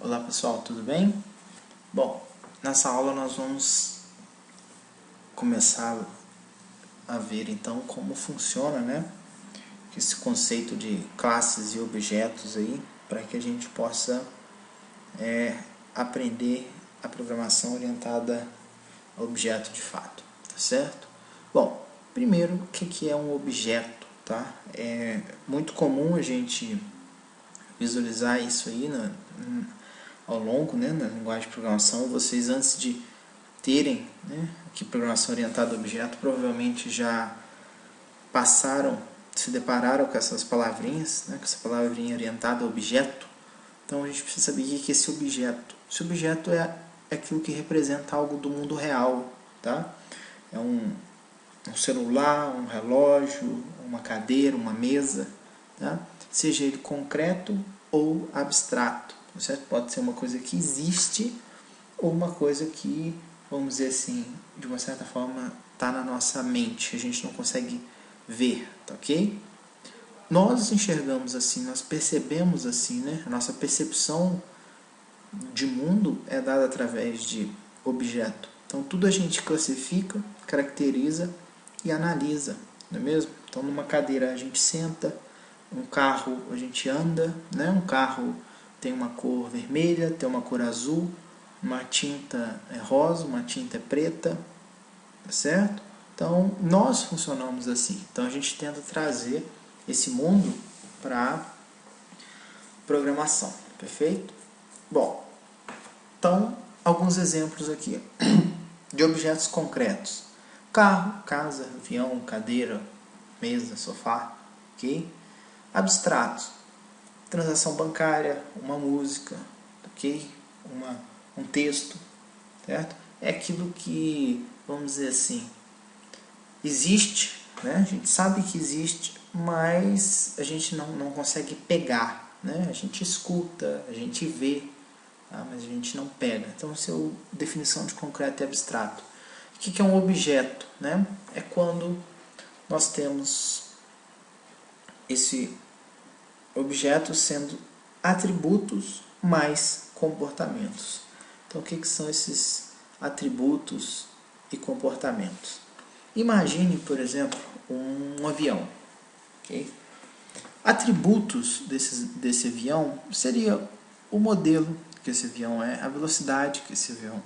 Olá pessoal, tudo bem? Bom, nessa aula nós vamos começar a ver então como funciona, né, esse conceito de classes e objetos aí, para que a gente possa aprender a programação orientada a objeto de fato, tá certo? Bom, primeiro, o que é um objeto, tá? É muito comum a gente visualizar isso aí ao longo, né, na linguagem de programação. Vocês, antes de terem, né, aqui programação orientada a objeto, provavelmente já se depararam com essas palavrinhas, né, com essa palavrinha orientada a objeto. Então a gente precisa saber o que é esse objeto. Esse objeto é aquilo que representa algo do mundo real, tá? É um celular, um relógio, uma cadeira, uma mesa, tá? Seja ele concreto ou abstrato, certo? Pode ser uma coisa que existe ou uma coisa que, vamos dizer assim, de uma certa forma está na nossa mente, a gente não consegue ver, tá ok? Nós enxergamos assim, nós percebemos assim, né? A nossa percepção de mundo é dada através de objeto. Então tudo a gente classifica, caracteriza e analisa, não é mesmo? Então numa cadeira a gente senta, um carro a gente anda, né? Um carro tem uma cor vermelha, tem uma cor azul, uma tinta é rosa, uma tinta é preta, tá certo? Então nós funcionamos assim. Então a gente tenta trazer esse mundo para programação, perfeito? Bom, então alguns exemplos aqui de objetos concretos: carro, casa, avião, cadeira, mesa, sofá, ok? Abstratos: transação bancária, uma música, ok? Um texto, certo? É aquilo que, vamos dizer assim, existe, né? A gente sabe que existe, mas a gente não consegue pegar, né? A gente escuta, a gente vê, tá? Mas a gente não pega. Então, essa é a definição de concreto e abstrato. O que é um objeto, né? É quando nós temos esse objeto sendo atributos mais comportamentos. Então, o que são esses atributos e comportamentos? Imagine, por exemplo, um avião. Okay? Atributos desse avião seria o modelo que esse avião é, a velocidade que esse avião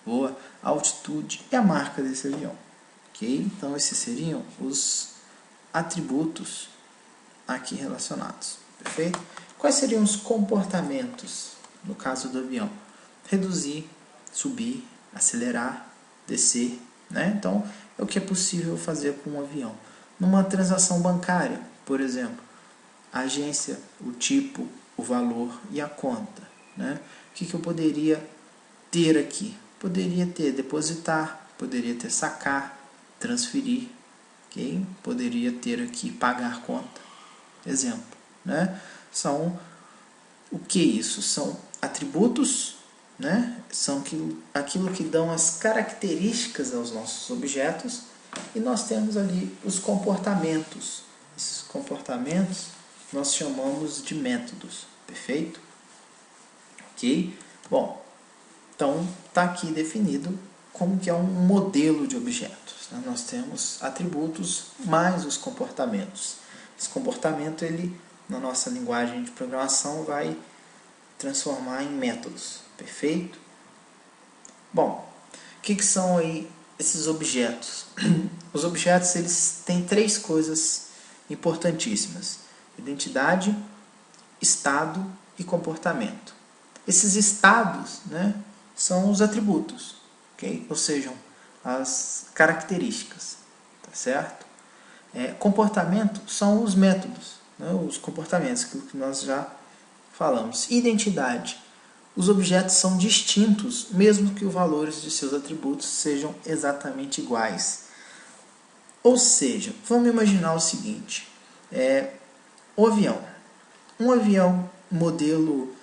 voa, a altitude e a marca desse avião. Okay? Então, esses seriam os atributos aqui relacionados. Perfeito? Quais seriam os comportamentos no caso do avião? Reduzir, subir, acelerar, descer, né? Então, é o que é possível fazer com um avião. Numa transação bancária, por exemplo, a agência, o tipo, o valor e a conta, né? O que eu poderia ter aqui? Poderia ter depositar, poderia ter sacar, transferir, ok? Poderia ter aqui pagar conta. Exemplo, né? São o que isso? São atributos, né? São aquilo que dão as características aos nossos objetos, e nós temos ali os comportamentos. Esses comportamentos nós chamamos de métodos, perfeito? Ok? Bom, então está aqui definido como que é um modelo de objetos, né? Nós temos atributos mais os comportamentos. Esse comportamento, ele, na nossa linguagem de programação, vai transformar em métodos, perfeito? Bom, o que são aí esses objetos? Os objetos, eles têm três coisas importantíssimas: identidade, estado e comportamento. Esses estados, né, são os atributos, okay? Ou seja, as características, tá certo? Comportamento são os métodos, né, os comportamentos, aquilo que nós já falamos. Identidade: os objetos são distintos, mesmo que os valores de seus atributos sejam exatamente iguais. Ou seja, vamos imaginar o seguinte: o avião. Um avião modelo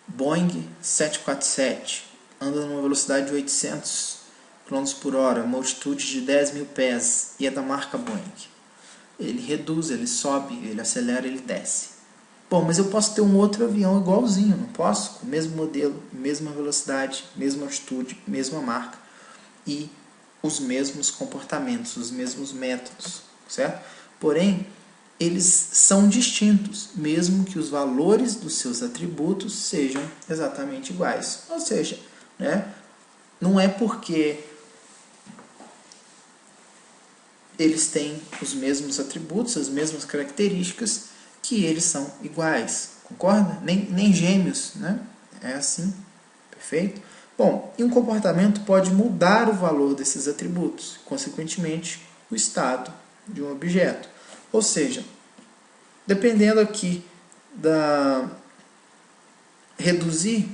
Boeing 747, anda numa velocidade de 800 km por hora, uma altitude de 10 mil pés, e é da marca Boeing. Ele reduz, ele sobe, ele acelera, ele desce. Bom, mas eu posso ter um outro avião igualzinho, não posso? Com o mesmo modelo, mesma velocidade, mesma altitude, mesma marca e os mesmos comportamentos, os mesmos métodos, certo? Porém, eles são distintos, mesmo que os valores dos seus atributos sejam exatamente iguais. Ou seja, né, não é porque eles têm os mesmos atributos, as mesmas características, que eles são iguais, concorda? Nem gêmeos, né? É assim, perfeito? Bom, e um comportamento pode mudar o valor desses atributos, consequentemente, o estado de um objeto. Ou seja, dependendo aqui da reduzir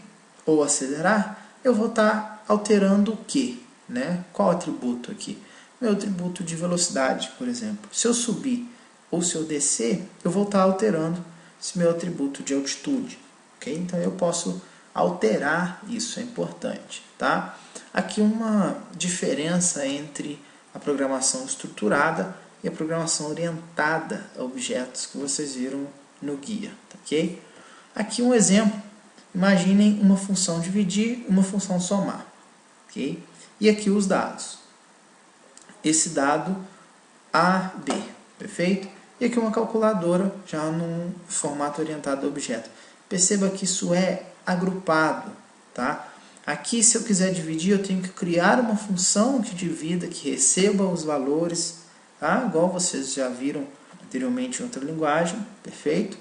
ou acelerar, eu vou estar alterando o quê? Né? Qual atributo aqui? Meu atributo de velocidade, por exemplo. Se eu subir ou se eu descer, eu vou estar alterando esse meu atributo de altitude. Okay? Então eu posso alterar isso, é importante. Tá? Aqui uma diferença entre a programação estruturada e a programação orientada a objetos que vocês viram no guia. Okay? Aqui um exemplo. Imaginem uma função dividir, uma função somar. Okay? E aqui os dados. Esse dado A, B. Perfeito? E aqui uma calculadora já num formato orientado a objeto. Perceba que isso é agrupado. Tá? Aqui, se eu quiser dividir, eu tenho que criar uma função que divida, que receba os valores, tá? Igual vocês já viram anteriormente em outra linguagem. Perfeito?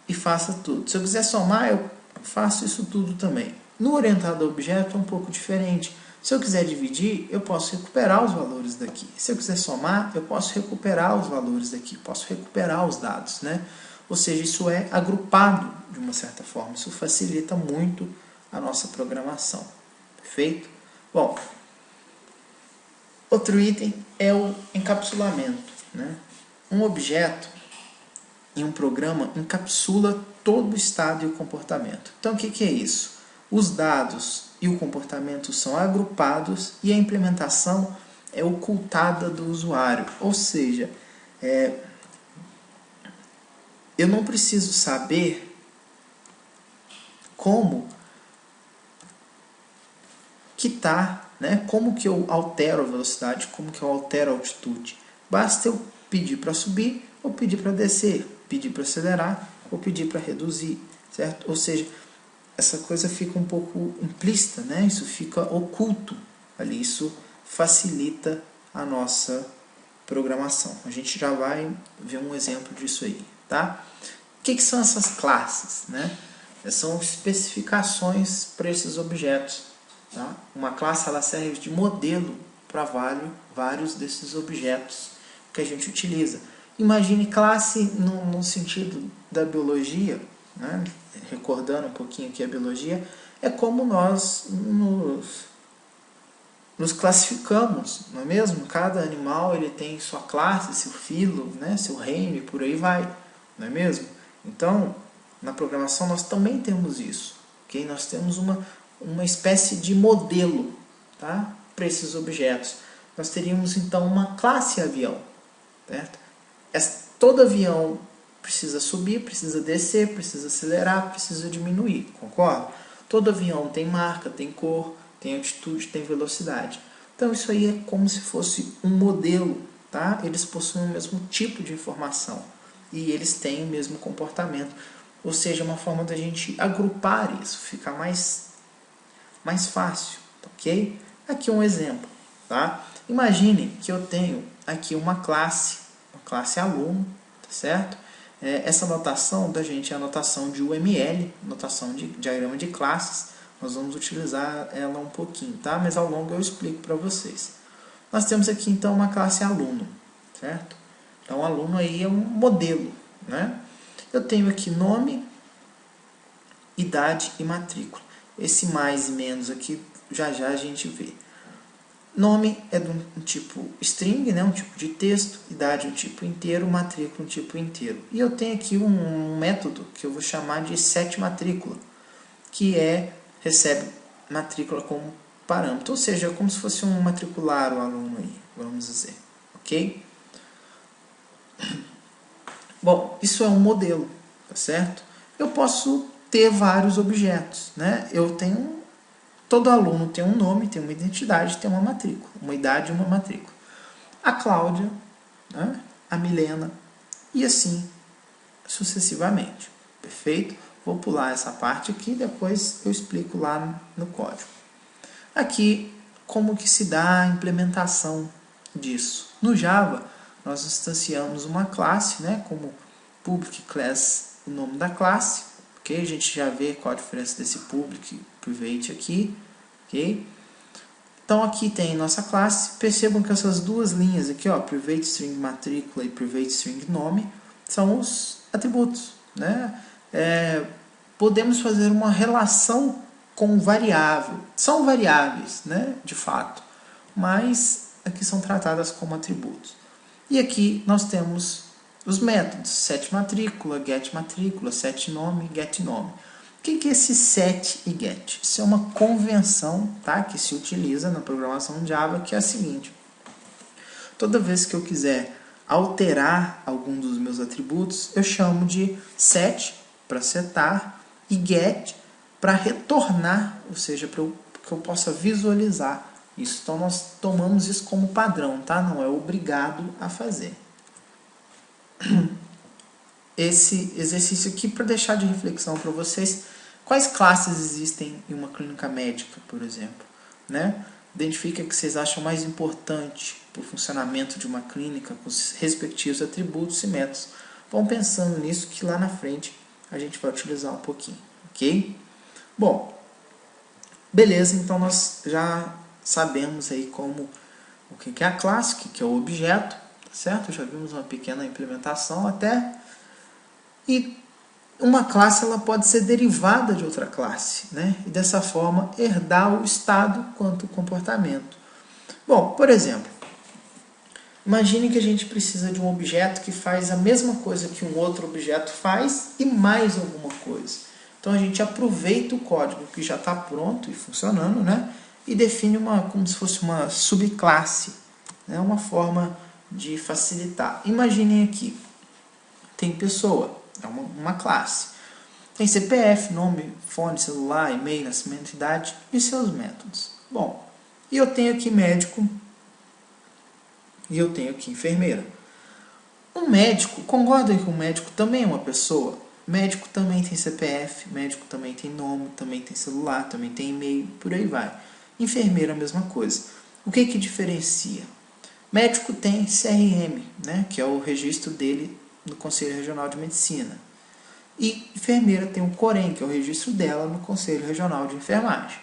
E faça tudo. Se eu quiser somar, eu faço isso tudo também. No orientado a objeto é um pouco diferente. Se eu quiser dividir, eu posso recuperar os valores daqui. Se eu quiser somar, eu posso recuperar os valores daqui. Posso recuperar os dados, né? Ou seja, isso é agrupado de uma certa forma. Isso facilita muito a nossa programação. Perfeito? Bom, outro item é o encapsulamento, né? Um objeto em um programa encapsula todo o estado e o comportamento. Então, o que é isso? Os dados e o comportamento são agrupados e a implementação é ocultada do usuário. Ou seja, eu não preciso saber como que está, né? Como que eu altero a velocidade, como que eu altero a altitude. Basta eu pedir para subir ou pedir para descer, pedir para acelerar ou pedir para reduzir, certo? Ou seja, essa coisa fica um pouco implícita, né? Isso fica oculto ali, isso facilita a nossa programação. A gente já vai ver um exemplo disso aí, tá? O que são essas classes, né? São especificações para esses objetos, tá? Uma classe ela serve de modelo para vários desses objetos que a gente utiliza. Imagine classe no sentido da biologia, né? Recordando um pouquinho aqui a biologia, é como nós nos classificamos, não é mesmo? Cada animal ele tem sua classe, seu filo, né? Seu reino e por aí vai, não é mesmo? Então, na programação nós também temos isso, okay? Nós temos uma espécie de modelo, tá? Para esses objetos. Nós teríamos então uma classe avião, certo? Todo avião precisa subir, precisa descer, precisa acelerar, precisa diminuir, concorda? Todo avião tem marca, tem cor, tem altitude, tem velocidade. Então isso aí é como se fosse um modelo, tá? Eles possuem o mesmo tipo de informação e eles têm o mesmo comportamento. Ou seja, uma forma da gente agrupar isso, fica mais fácil, ok? Aqui um exemplo, tá? Imagine que eu tenho aqui uma classe aluno, tá certo? Essa notação da gente é a notação de UML, notação de diagrama de classes. Nós vamos utilizar ela um pouquinho, tá? Mas ao longo eu explico para vocês. Nós temos aqui então uma classe aluno, certo? Então aluno aí é um modelo, né? Eu tenho aqui nome, idade e matrícula. Esse mais e menos aqui já a gente vê. Nome é de um tipo string, né? Um tipo de texto, idade um tipo inteiro, matrícula um tipo inteiro. E eu tenho aqui um método que eu vou chamar de setMatrícula, que recebe matrícula como parâmetro, ou seja, como se fosse um matricular o aluno aí, vamos dizer, ok? Bom, isso é um modelo, tá certo? Eu posso ter vários objetos, né? Todo aluno tem um nome, tem uma identidade, tem uma matrícula, uma idade e uma matrícula. A Cláudia, né? A Milena e assim sucessivamente, perfeito? Vou pular essa parte aqui, depois eu explico lá no código. Aqui, como que se dá a implementação disso? No Java, nós instanciamos uma classe, né, como public class, o nome da classe, ok? A gente já vê qual a diferença desse public e private aqui, ok? Então aqui tem nossa classe. Percebam que essas duas linhas aqui, ó, private string matrícula e private string nome, são os atributos, né? Podemos fazer uma relação com variável. São variáveis, né, de fato, mas aqui são tratadas como atributos. E aqui nós temos os métodos, setMatrícula, getMatrícula, setNome, getNome. O que é esse set e get? Isso é uma convenção, tá, que se utiliza na programação Java, que é a seguinte: toda vez que eu quiser alterar algum dos meus atributos, eu chamo de set para setar e get para retornar, ou seja, para que eu possa visualizar isso. Então nós tomamos isso como padrão, tá? Não é obrigado a fazer. Esse exercício aqui para deixar de reflexão para vocês. Quais classes existem em uma clínica médica, por exemplo, né? Identifica o que vocês acham mais importante para o funcionamento de uma clínica com os respectivos atributos e métodos. Vão pensando nisso que lá na frente a gente vai utilizar um pouquinho, ok? Bom, beleza, então nós já sabemos aí o que é a classe, o que é o objeto, certo? Já vimos uma pequena implementação até. E uma classe ela pode ser derivada de outra classe, né? E dessa forma herdar o estado quanto o comportamento. Bom, por exemplo, imagine que a gente precisa de um objeto que faz a mesma coisa que um outro objeto faz e mais alguma coisa. Então a gente aproveita o código que já está pronto e funcionando, né? E define como se fosse uma subclasse, né? Uma forma de facilitar. Imaginem aqui, tem pessoa, é uma classe. Tem CPF, nome, fone, celular, e-mail, nascimento, idade e seus métodos. Bom, e eu tenho aqui médico e eu tenho aqui enfermeira. Um médico, concorda que o médico também é uma pessoa? Médico também tem CPF, médico também tem nome, também tem celular, também tem e-mail, por aí vai. Enfermeira, a mesma coisa. O que diferencia? Médico tem CRM, né, que é o registro dele no Conselho Regional de Medicina. E enfermeira tem o COREN, que é o registro dela no Conselho Regional de Enfermagem.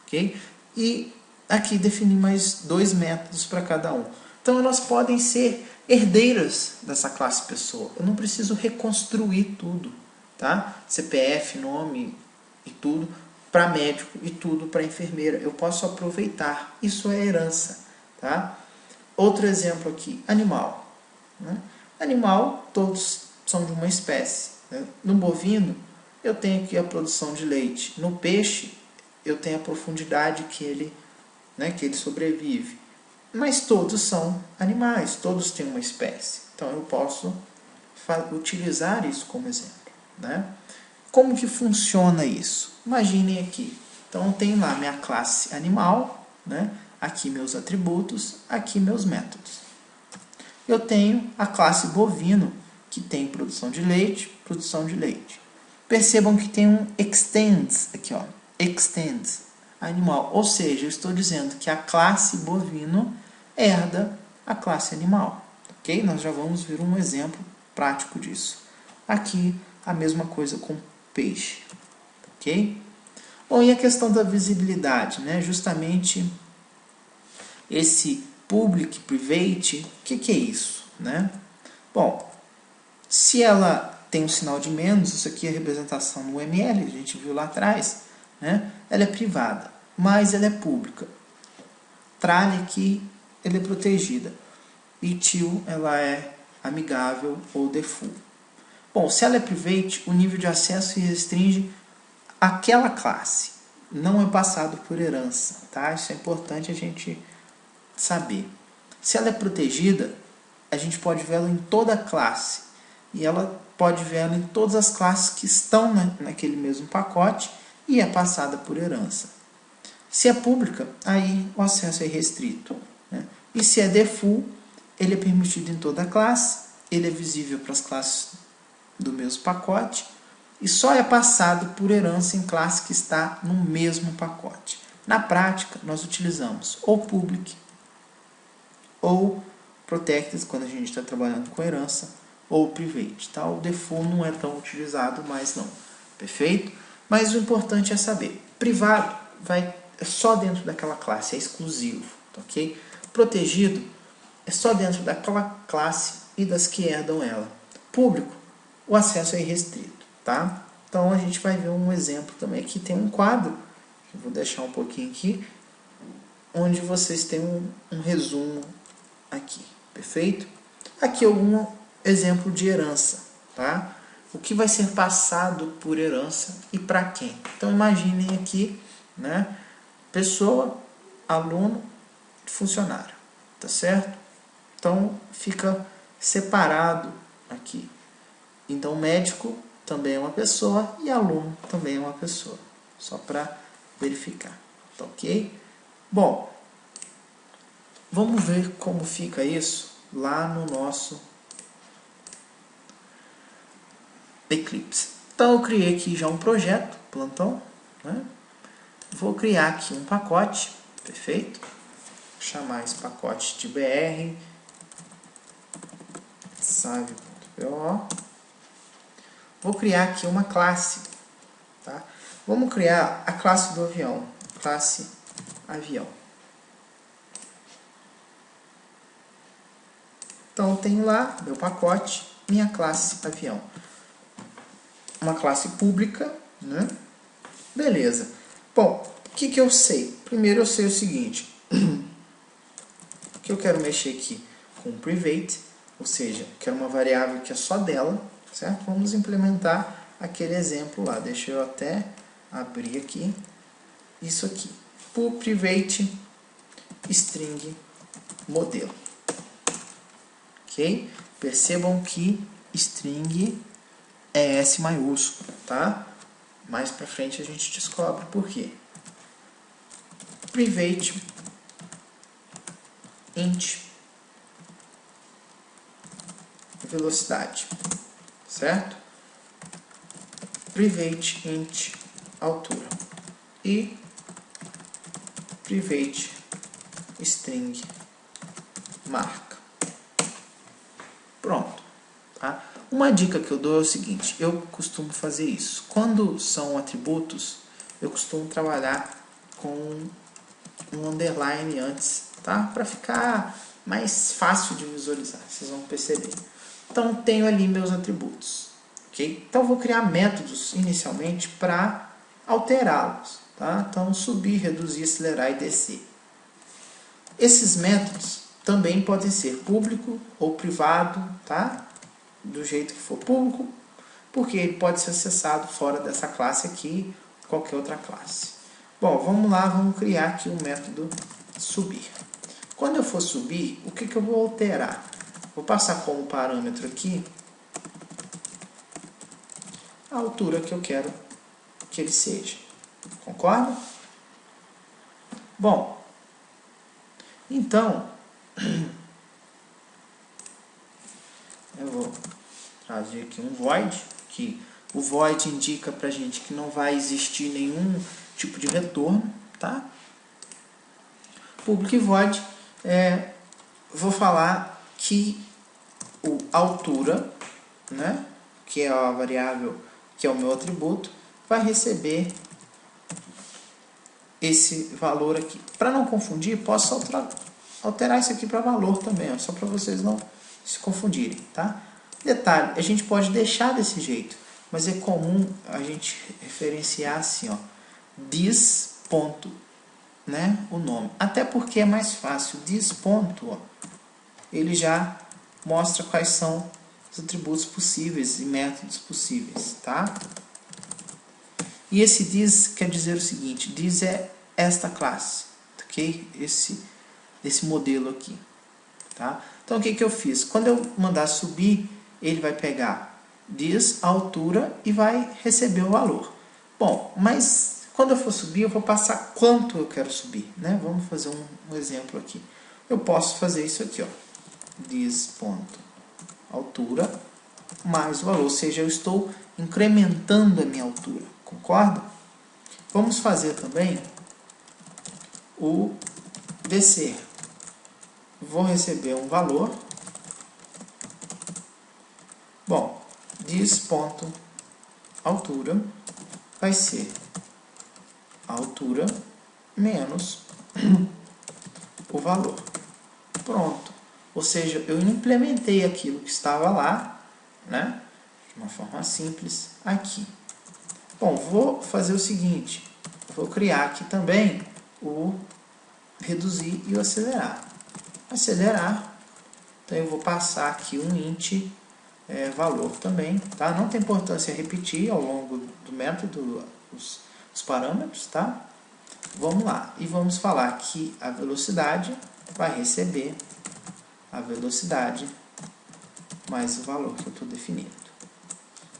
Okay? E aqui defini mais 2 métodos para cada um. Então elas podem ser herdeiras dessa classe pessoa. Eu não preciso reconstruir tudo, tá? CPF, nome e tudo para médico e tudo para enfermeira. Eu posso aproveitar. Isso é herança, tá? Outro exemplo aqui, animal. Né? Animal, todos são de uma espécie. Né? No bovino, eu tenho aqui a produção de leite. No peixe, eu tenho a profundidade que ele sobrevive. Mas todos são animais, todos têm uma espécie. Então eu posso utilizar isso como exemplo. Né? Como que funciona isso? Imaginem aqui. Então tem lá minha classe animal, né? Aqui meus atributos, aqui meus métodos. Eu tenho a classe bovino, que tem produção de leite. Percebam que tem um extends aqui, ó, extends animal, ou seja, eu estou dizendo que a classe bovino herda a classe animal, ok? Nós já vamos ver um exemplo prático disso. Aqui a mesma coisa com peixe, ok? Bom, e a questão da visibilidade, né? Justamente esse public, private, o que é isso, né? Bom, se ela tem um sinal de menos, isso aqui é a representação no UML, a gente viu lá atrás, né? Ela é privada, mas ela é pública. Tralha aqui, ela é protegida. E till, ela é amigável ou default. Bom, se ela é private, o nível de acesso se restringe àquela classe. não é passado por herança, tá? Isso é importante a gente saber. Se ela é protegida, a gente pode vê-la em toda a classe. E ela pode vê-la em todas as classes que estão naquele mesmo pacote e é passada por herança. Se é pública, aí o acesso é restrito, né? E se é default, ele é permitido em toda a classe, ele é visível para as classes do mesmo pacote e só é passado por herança em classe que está no mesmo pacote. Na prática, nós utilizamos ou public ou protected, quando a gente está trabalhando com herança, ou private. Tá? O default não é tão utilizado mais não. Perfeito? Mas o importante é saber. Privado é só dentro daquela classe, é exclusivo. Ok? Protegido é só dentro daquela classe e das que herdam ela. Público, o acesso é irrestrito. Tá? Então a gente vai ver um exemplo também. Aqui tem um quadro, eu vou deixar um pouquinho aqui, onde vocês têm um resumo aqui. Perfeito? Aqui algum exemplo de herança. Tá? O que vai ser passado por herança e para quem? Então imaginem aqui, né? Pessoa, aluno, funcionário. Tá certo? Então fica separado aqui. Então médico também é uma pessoa e aluno também é uma pessoa. Só para verificar. Tá ok? Bom, vamos ver como fica isso lá no nosso Eclipse. Então eu criei aqui já um projeto, plantão, né? Vou criar aqui um pacote, perfeito? Vou chamar esse pacote de br save.po. Vou criar aqui uma classe, tá? Vamos criar a classe do avião, classe avião. Então eu tenho lá meu pacote, minha classe avião. Uma classe pública, né? Beleza. Bom, o que eu sei? Primeiro eu sei o seguinte, que eu quero mexer aqui com private, ou seja, quero uma variável que é só dela, certo? Vamos implementar aquele exemplo lá. Deixa eu até abrir aqui isso aqui. Por private string modelo. Ok? Percebam que string é S maiúsculo, tá? Mais pra frente a gente descobre por quê. Private int velocidade, certo? Private int altura e private string marca. Pronto, tá? Uma dica que eu dou é o seguinte, eu costumo fazer isso. Quando são atributos, eu costumo trabalhar com um underline antes, tá? Para ficar mais fácil de visualizar, vocês vão perceber. Então, tenho ali meus atributos, ok? Então, vou criar métodos inicialmente para alterá-los, tá? Então, subir, reduzir, acelerar e descer. Esses métodos também podem ser público ou privado, tá? Do jeito que for público, porque ele pode ser acessado fora dessa classe aqui, qualquer outra classe. Bom, vamos lá, vamos criar aqui o método subir. Quando eu for subir, o que eu vou alterar? Vou passar como parâmetro aqui a altura que eu quero que ele seja. Concorda? Bom, então, eu vou trazer aqui um void, que o void indica pra gente que não vai existir nenhum tipo de retorno, tá? Public void, vou falar que a altura, né, que é a variável, que é o meu atributo, vai receber esse valor aqui. Para não confundir, posso alterar isso aqui para valor também, só para vocês não se confundirem, tá? Detalhe, a gente pode deixar desse jeito, mas é comum a gente referenciar assim, ó, this ponto, né, o nome. Até porque é mais fácil, this ponto, ó, ele já mostra quais são os atributos possíveis e métodos possíveis, tá? E esse this quer dizer o seguinte, this é esta classe, ok? Esse modelo aqui, tá? Então o que eu fiz? Quando eu mandar subir, ele vai pegar this, a altura, e vai receber o valor. Bom, mas quando eu for subir, eu vou passar quanto eu quero subir, né? Vamos fazer um exemplo aqui. Eu posso fazer isso aqui, ó, this ponto altura mais o valor, ou seja, eu estou incrementando a minha altura, concorda? Vamos fazer também o descer. Vou receber um valor. Bom, this ponto altura vai ser a altura menos o valor. Pronto. Ou seja, eu implementei aquilo que estava lá, né? De uma forma simples aqui. Bom, vou fazer o seguinte. Vou criar aqui também o reduzir e o acelerar. Acelerar. Então eu vou passar aqui um int valor também, tá? Não tem importância repetir ao longo do método os parâmetros, tá? Vamos lá. E vamos falar que a velocidade vai receber a velocidade mais o valor que eu estou definindo.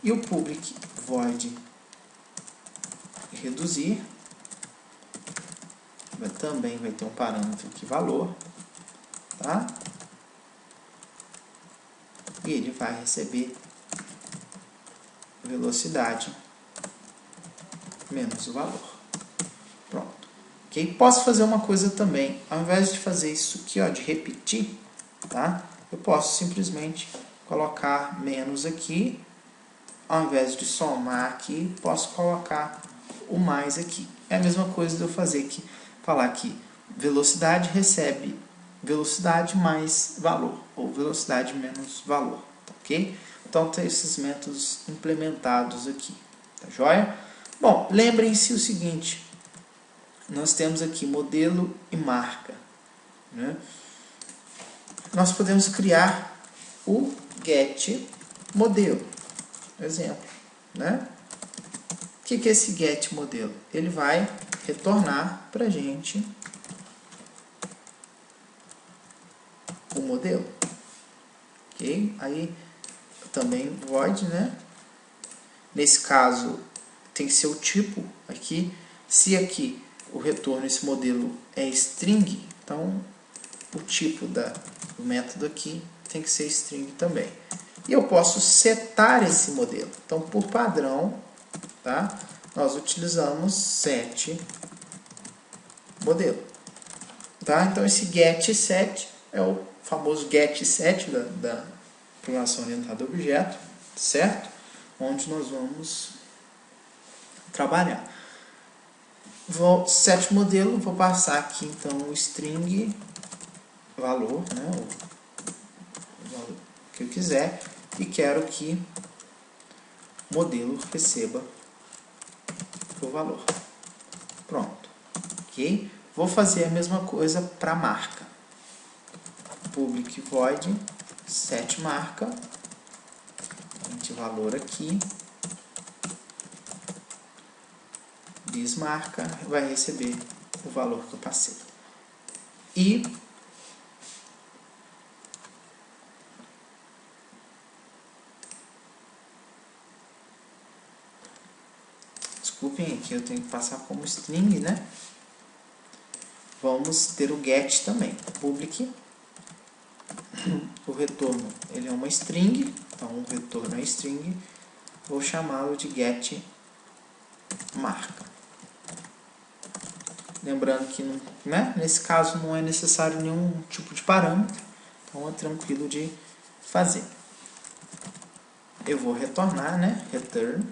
E o public void reduzir também vai ter um parâmetro aqui, valor, tá? E ele vai receber velocidade menos o valor. Pronto. Ok? Posso fazer uma coisa também. Ao invés de fazer isso aqui, ó, de repetir, tá? Eu posso simplesmente colocar menos aqui. Ao invés de somar aqui, posso colocar o mais aqui. É a mesma coisa de eu falar que velocidade recebe velocidade mais valor, ou velocidade menos valor, tá, ok? Então, tem esses métodos implementados aqui, tá joia? Bom, lembrem-se o seguinte, nós temos aqui modelo e marca, né? Nós podemos criar o get modelo, exemplo, né? O que é esse get modelo? Ele vai retornar para a gente o modelo, ok? Aí também void, né? Nesse caso tem que ser o tipo aqui. Se aqui o retorno esse modelo é string, então o tipo do método aqui tem que ser string também. E eu posso setar esse modelo. Então, por padrão, tá? Nós utilizamos set modelo, tá? Então esse get set é o famoso get set da programação orientada a objeto, certo? Onde nós vamos trabalhar. Set modelo, vou passar aqui então o string valor, né? O valor que eu quiser, e quero que o modelo receba o valor. Pronto. Ok? Vou fazer a mesma coisa para a marca. Public void set marca. Int valor aqui. This marca vai receber o valor que eu passei. E desculpem, aqui eu tenho que passar como string, né? Vamos ter o get também. Public. O retorno ele é uma string, então o retorno é string. Vou chamá-lo de get marca. Lembrando que né, nesse caso não é necessário nenhum tipo de parâmetro, então é tranquilo de fazer. Eu vou retornar, né? Return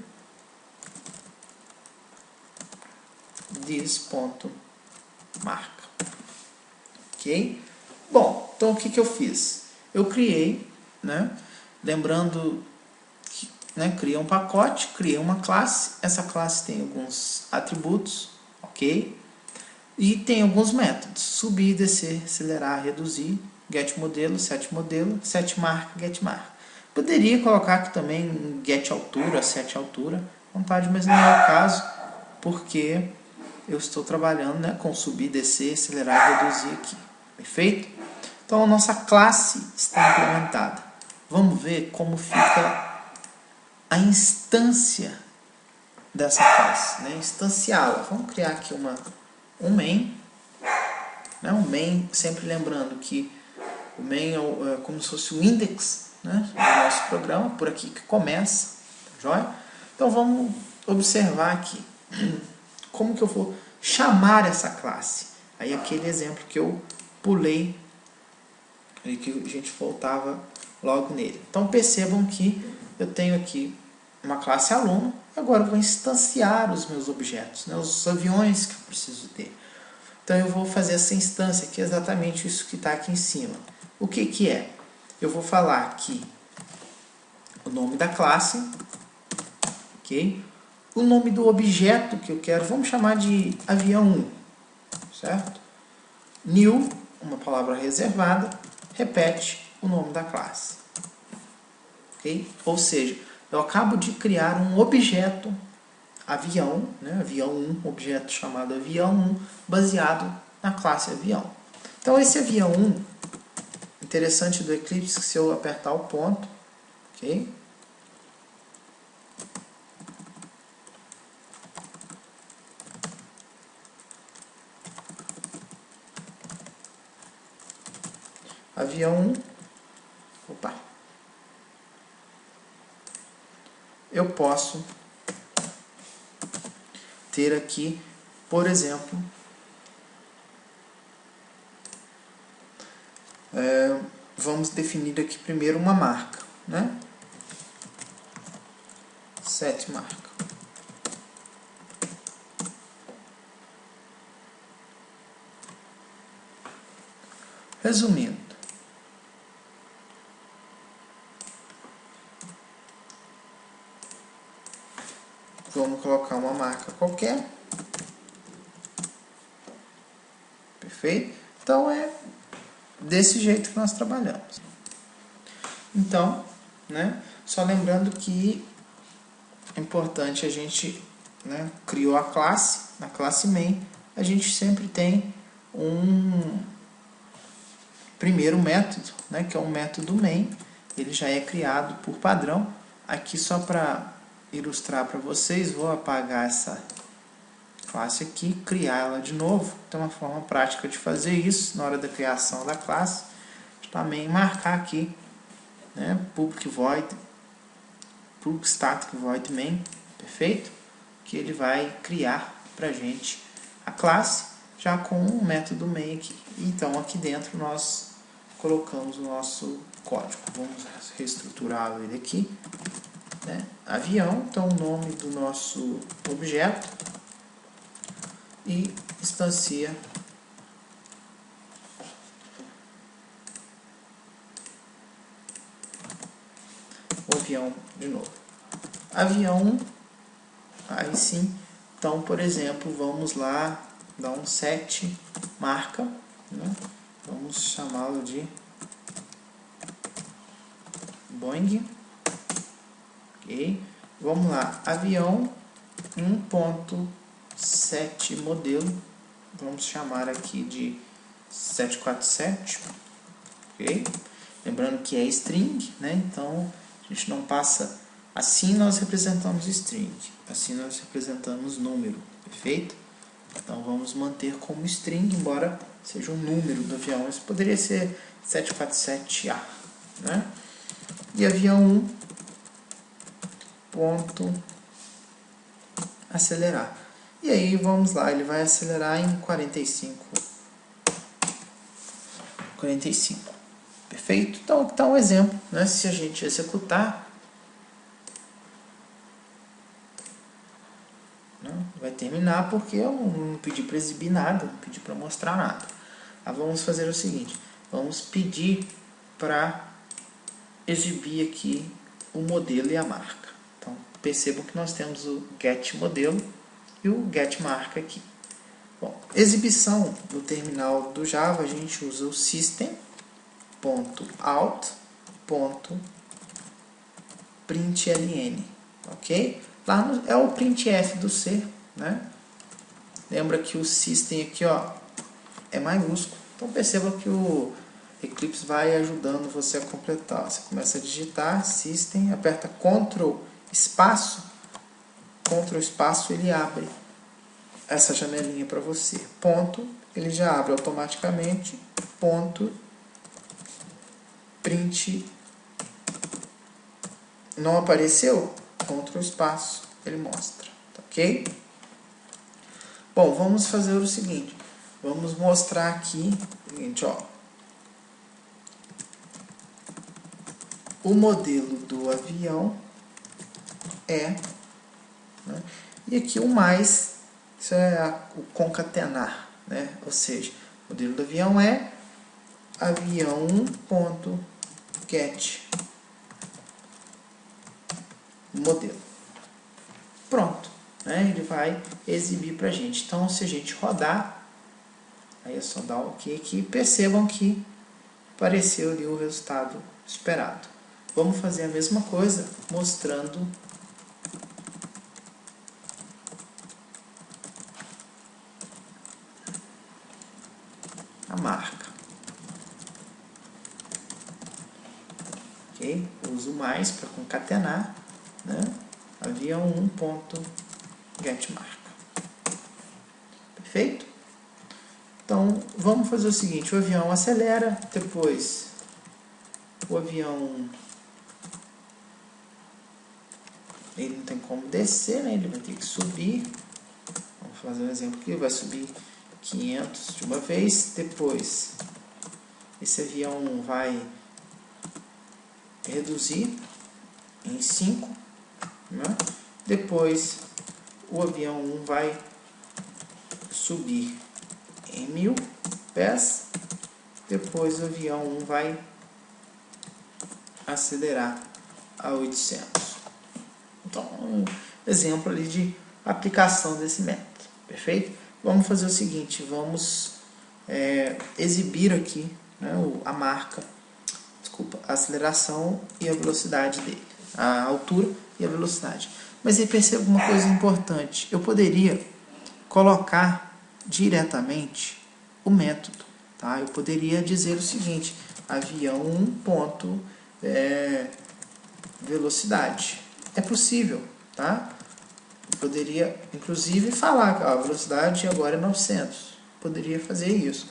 this ponto marca. Ok? Bom, então o que eu fiz? Eu criei, né? Lembrando que, né, criei um pacote, criei uma classe. Essa classe tem alguns atributos, ok? E tem alguns métodos: subir, descer, acelerar, reduzir, get modelo, set marca, get marca. Poderia colocar aqui também get altura, set altura, vontade, mas não é o caso. porque eu estou trabalhando, né, com subir, descer, acelerar e reduzir aqui. Perfeito? Então a nossa classe está implementada. Vamos ver como fica a instância dessa classe, né? Instanciá-la. Vamos criar aqui um main. Né? Um main, sempre lembrando que o main é como se fosse o index, né, do nosso programa, por aqui que começa. Tá joia? Então vamos observar aqui como que eu vou chamar essa classe. Aí aquele exemplo que eu pulei, que a gente voltava logo nele. Então percebam que eu tenho aqui uma classe aluno, agora eu vou instanciar os meus objetos, né, os aviões que eu preciso ter. Então eu vou fazer essa instância, que é exatamente isso que está aqui em cima. O que que é? Eu vou falar aqui o nome da classe, ok? O nome do objeto que eu quero, vamos chamar de avião 1, certo? New, uma palavra reservada, repete o nome da classe. Ok? Ou seja, eu acabo de criar um objeto avião, né? Avião 1, objeto chamado avião 1, baseado na classe avião. Então esse avião 1, interessante do Eclipse, que se eu apertar o ponto, ok? Avião 1, opa, eu posso ter aqui, por exemplo, vamos definir aqui primeiro uma marca, né? Set marca. Resumindo, vamos colocar uma marca qualquer. Perfeito? Então é desse jeito que nós trabalhamos. Então, né, só lembrando que é importante a gente, né, criou a classe, na classe main, a gente sempre tem um primeiro método, né, que é um método main. Ele já é criado por padrão. Aqui só para ilustrar para vocês, vou apagar essa classe aqui, criar ela de novo. Tem uma forma prática de fazer isso na hora da criação da classe. Também marcar aqui, né, public void, public static void main, perfeito? Que ele vai criar para a gente a classe já com o método main aqui. Então aqui dentro nós colocamos o nosso código. Vamos reestruturá-lo ele aqui, né? Avião, então o nome do nosso objeto e instancia o avião de novo. Avião, aí sim, então por exemplo, vamos lá dar um set marca, né? Vamos chamá-lo de Boeing. Ok, vamos lá, avião 1.7 modelo, vamos chamar aqui de 747, ok? Lembrando que é string, né? Então a gente não passa, assim nós representamos string, assim nós representamos número, perfeito? Então vamos manter como string, embora seja um número do avião, isso poderia ser 747A, né? E avião 1 ponto acelerar. E aí vamos lá, ele vai acelerar em 45. Perfeito? Então aqui está um exemplo, né? Se a gente executar, né, vai terminar porque eu não pedi para exibir nada, não pedi para mostrar nada. Vamos fazer o seguinte, vamos pedir para exibir aqui o modelo e a marca. Então percebam que nós temos o get modelo e o get marca aqui. Bom, exibição no terminal do Java, a gente usa o system.out.println, ok? Lá é o printf do C, né? Lembra que o System aqui, ó, é maiúsculo. Então perceba que o Eclipse vai ajudando você a completar. Você começa a digitar System, aperta Ctrl espaço, ele abre essa janelinha para você. Ponto, ele já abre automaticamente. Ponto, print, não apareceu? Ctrl espaço, ele mostra, tá ok? Bom, vamos fazer o seguinte, vamos mostrar aqui, ó, o modelo do avião é, né, e aqui o mais, isso é o concatenar, né, ou seja, o modelo do avião é avião1.get modelo. Pronto, né, ele vai exibir para a gente. Então, se a gente rodar, aí é só dar OK aqui, percebam que apareceu ali o resultado esperado. Vamos fazer a mesma coisa mostrando a marca. Ok? Eu uso mais para concatenar, né? Avião1.getMarca. Perfeito? Então, vamos fazer o seguinte, o avião acelera, depois o avião, ele não tem como descer, né? Ele vai ter que subir. Vamos fazer um exemplo aqui, vai subir 500 de uma vez, depois esse avião vai reduzir em 5, né? Depois o avião 1 vai subir em 1000 pés, depois o avião 1 vai acelerar a 800. Então, um exemplo ali de aplicação desse método, perfeito? Vamos fazer o seguinte, vamos exibir aqui, né, a marca, a aceleração e a velocidade dele, a altura e a velocidade. Mas aí perceba uma coisa importante, eu poderia colocar diretamente o método, tá? Eu poderia dizer o seguinte, avião 1. Velocidade. É possível, tá? Eu poderia, inclusive, falar que a velocidade agora é 900. Poderia fazer isso,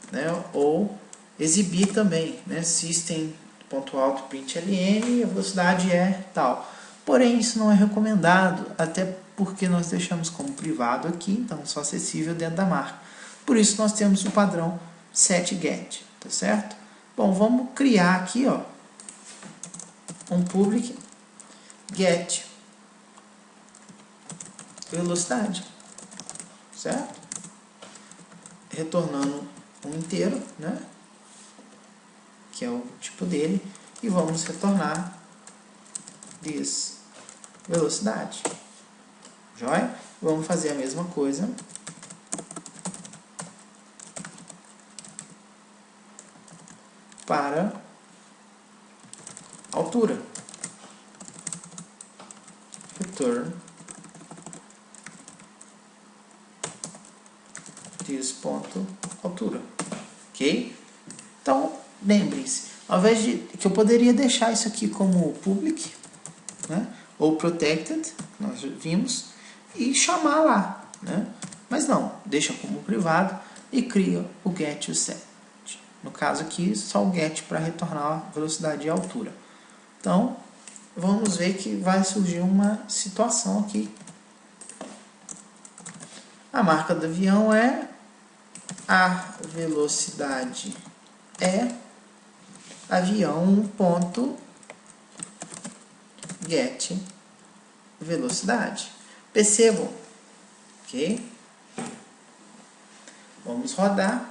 né? Ou exibir também, né? System.out.println, a velocidade é tal. Porém, isso não é recomendado, até porque nós deixamos como privado aqui, então só acessível dentro da marca. Por isso, nós temos o padrão setGet, tá certo? Bom, vamos criar aqui, ó, um public get velocidade, certo? Retornando um inteiro, né? Que é o tipo dele, e vamos retornar this velocidade. Joia? Vamos fazer a mesma coisa para altura. Return this ponto altura. Ok? Então, lembrem-se, ao invés de que eu poderia deixar isso aqui como public, né, ou protected, nós vimos, e chamar lá, né? Mas não, deixa como privado e cria o get e o set. No caso aqui, só o get para retornar a velocidade e a altura. Então, vamos ver que vai surgir uma situação aqui. A marca do avião é, a velocidade é avião1.get velocidade. Percebam, ok? Vamos rodar.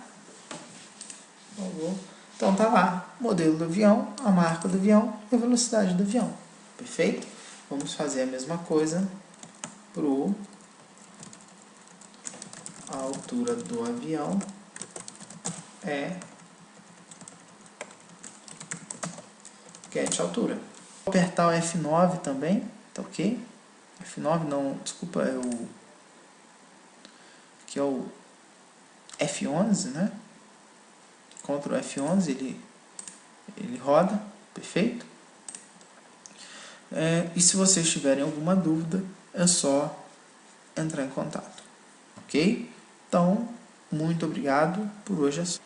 Então tá lá, modelo do avião, a marca do avião e a velocidade do avião. Perfeito? Vamos fazer a mesma coisa para a altura do avião é get altura. Vou apertar o F9 também, tá ok? F9 não, desculpa, é o que é o F11, né? Ctrl F11, ele roda, perfeito. E se vocês tiverem alguma dúvida, é só entrar em contato, ok? Então, muito obrigado por hoje.